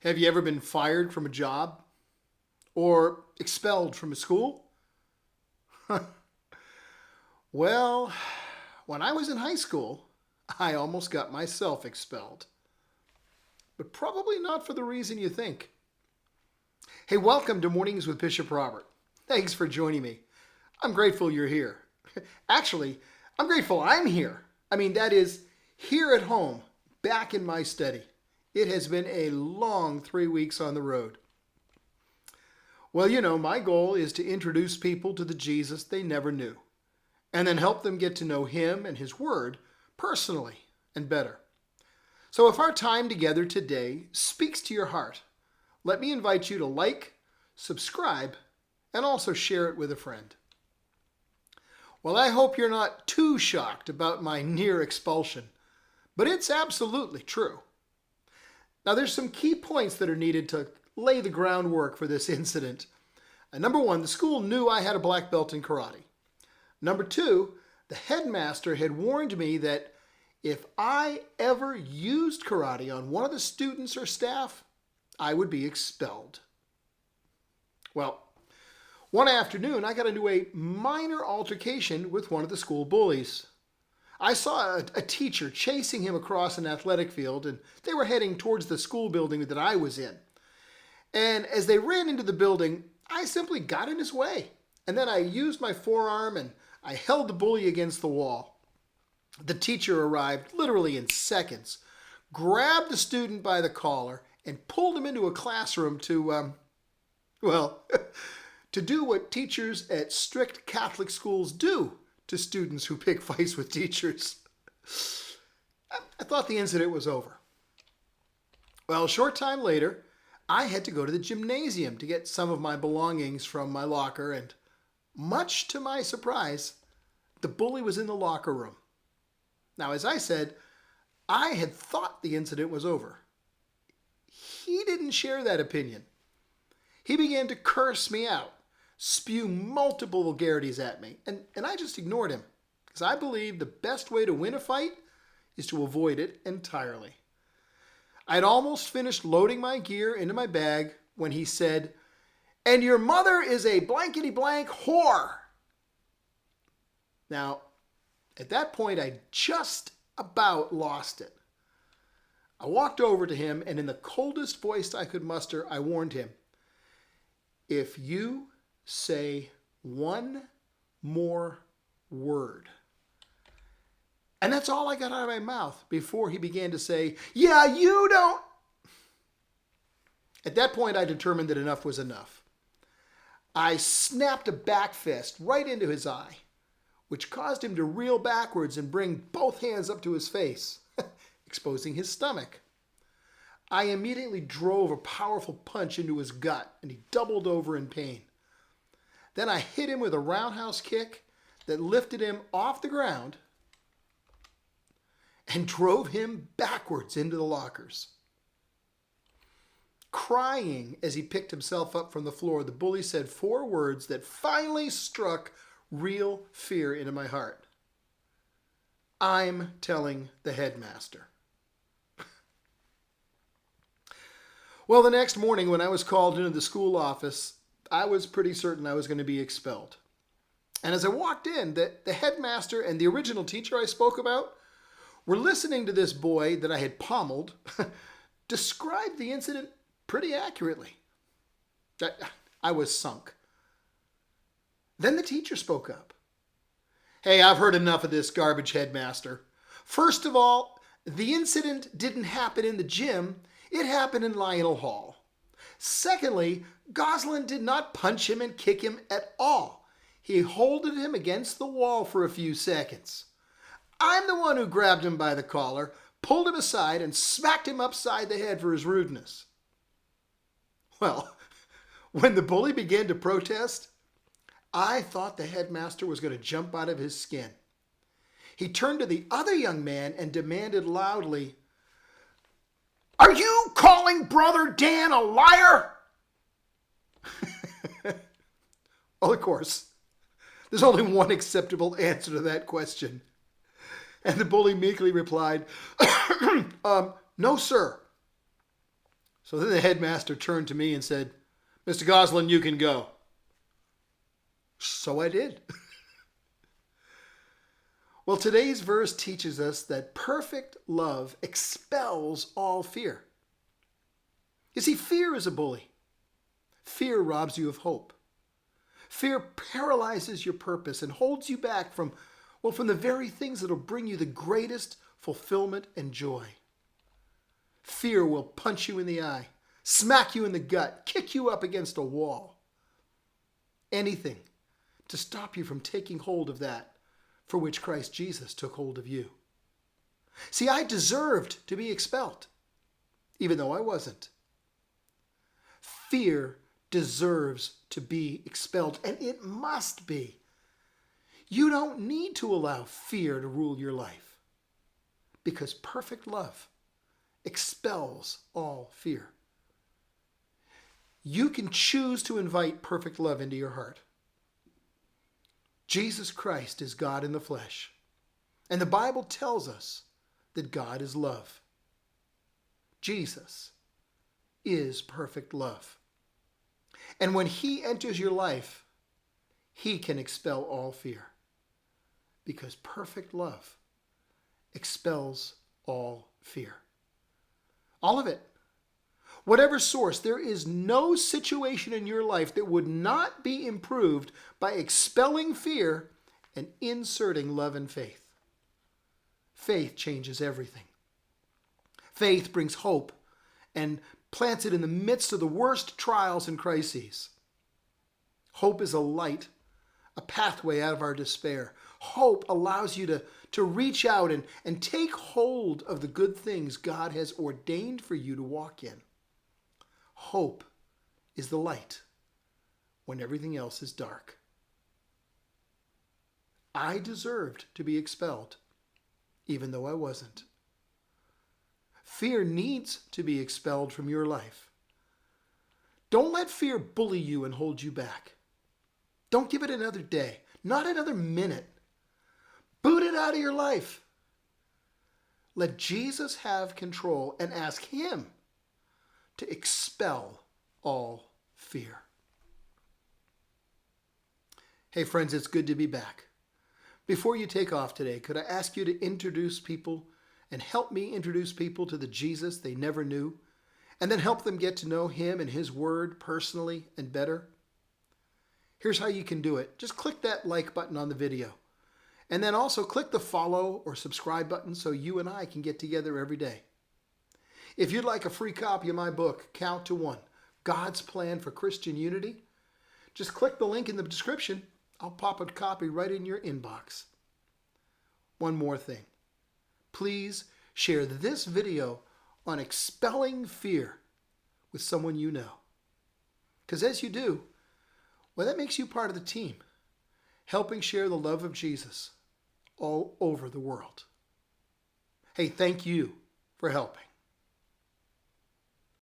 Have you ever been fired from a job or expelled from a school? Well, when I was in high school, I almost got myself expelled. But probably not for the reason you think. Hey, welcome to Mornings with Bishop Robert. Thanks for joining me. I'm grateful you're here. Actually, I'm grateful I'm here. That is, here at home, back in my study. It has been a long 3 weeks on the road. Well, my goal is to introduce people to the Jesus they never knew, and then help them get to know him and his word personally and better. So if our time together today speaks to your heart, let me invite you to like, subscribe, and also share it with a friend. Well, I hope you're not too shocked about my near expulsion, but it's absolutely true. Now, there's some key points that are needed to lay the groundwork for this incident. Number one, the school knew I had a black belt in karate. Number two, the headmaster had warned me that if I ever used karate on one of the students or staff, I would be expelled. Well, one afternoon, I got into a minor altercation with one of the school bullies. I saw a teacher chasing him across an athletic field, and they were heading towards the school building that I was in. And as they ran into the building, I simply got in his way. And then I used my forearm and I held the bully against the wall. The teacher arrived literally in seconds, grabbed the student by the collar, and pulled him into a classroom to do what teachers at strict Catholic schools do to students who pick fights with teachers. I thought the incident was over. Well, a short time later, I had to go to the gymnasium to get some of my belongings from my locker, and much to my surprise, the bully was in the locker room. Now, as I said, I had thought the incident was over. He didn't share that opinion. He began to curse me out, spew multiple vulgarities at me, and I just ignored him, because I believe the best way to win a fight is to avoid it entirely. I'd almost finished loading my gear into my bag when he said, "And your mother is a blankety blank whore." Now, at that point, I just about lost it. I walked over to him, and in the coldest voice I could muster, I warned him, "If you say one more word." And that's all I got out of my mouth before he began to say, "Yeah, you don't." At that point, I determined that enough was enough. I snapped a back fist right into his eye, which caused him to reel backwards and bring both hands up to his face, exposing his stomach. I immediately drove a powerful punch into his gut, and he doubled over in pain. Then I hit him with a roundhouse kick that lifted him off the ground and drove him backwards into the lockers. Crying as he picked himself up from the floor, the bully said 4 words that finally struck real fear into my heart. "I'm telling the headmaster." Well, the next morning when I was called into the school office, I was pretty certain I was going to be expelled. And as I walked in, the headmaster and the original teacher I spoke about were listening to this boy that I had pommeled describe the incident pretty accurately. I was sunk. Then the teacher spoke up. "Hey, I've heard enough of this garbage, headmaster. First of all, the incident didn't happen in the gym. It happened in Lionel Hall. Secondly, Goslin did not punch him and kick him at all. He holded him against the wall for a few seconds. I'm the one who grabbed him by the collar, pulled him aside, and smacked him upside the head for his rudeness." Well, when the bully began to protest, I thought the headmaster was going to jump out of his skin. He turned to the other young man and demanded loudly, "Are you calling Brother Dan a liar?" Well, of course, there's only one acceptable answer to that question. And the bully meekly replied, No, sir. So then the headmaster turned to me and said, "Mr. Goslin, you can go." So I did. Well, today's verse teaches us that perfect love expels all fear. You see, fear is a bully. Fear robs you of hope. Fear paralyzes your purpose and holds you back from the very things that will bring you the greatest fulfillment and joy. Fear will punch you in the eye, smack you in the gut, kick you up against a wall. Anything to stop you from taking hold of that for which Christ Jesus took hold of you. See, I deserved to be expelled, even though I wasn't. Fear deserves to be expelled, and it must be. You don't need to allow fear to rule your life, because perfect love expels all fear. You can choose to invite perfect love into your heart. Jesus Christ is God in the flesh, and the Bible tells us that God is love. Jesus is perfect love. And when he enters your life, he can expel all fear, because perfect love expels all fear. All of it. Whatever source, there is no situation in your life that would not be improved by expelling fear and inserting love and faith. Faith changes everything. Faith brings hope and plants it in the midst of the worst trials and crises. Hope is a light, a pathway out of our despair. Hope allows you to reach out and take hold of the good things God has ordained for you to walk in. Hope is the light when everything else is dark. I deserved to be expelled, even though I wasn't. Fear needs to be expelled from your life. Don't let fear bully you and hold you back. Don't give it another day, not another minute. Boot it out of your life. Let Jesus have control and ask him to expel all fear. Hey friends, it's good to be back. Before you take off today, could I ask you to introduce people and help me introduce people to the Jesus they never knew, and then help them get to know him and his word personally and better? Here's how you can do it. Just click that like button on the video, and then also click the follow or subscribe button so you and I can get together every day. If you'd like a free copy of my book, Count to One, God's Plan for Christian Unity, just click the link in the description. I'll pop a copy right in your inbox. One more thing. Please share this video on expelling fear with someone you know. Because as you do, well, that makes you part of the team, helping share the love of Jesus all over the world. Hey, thank you for helping.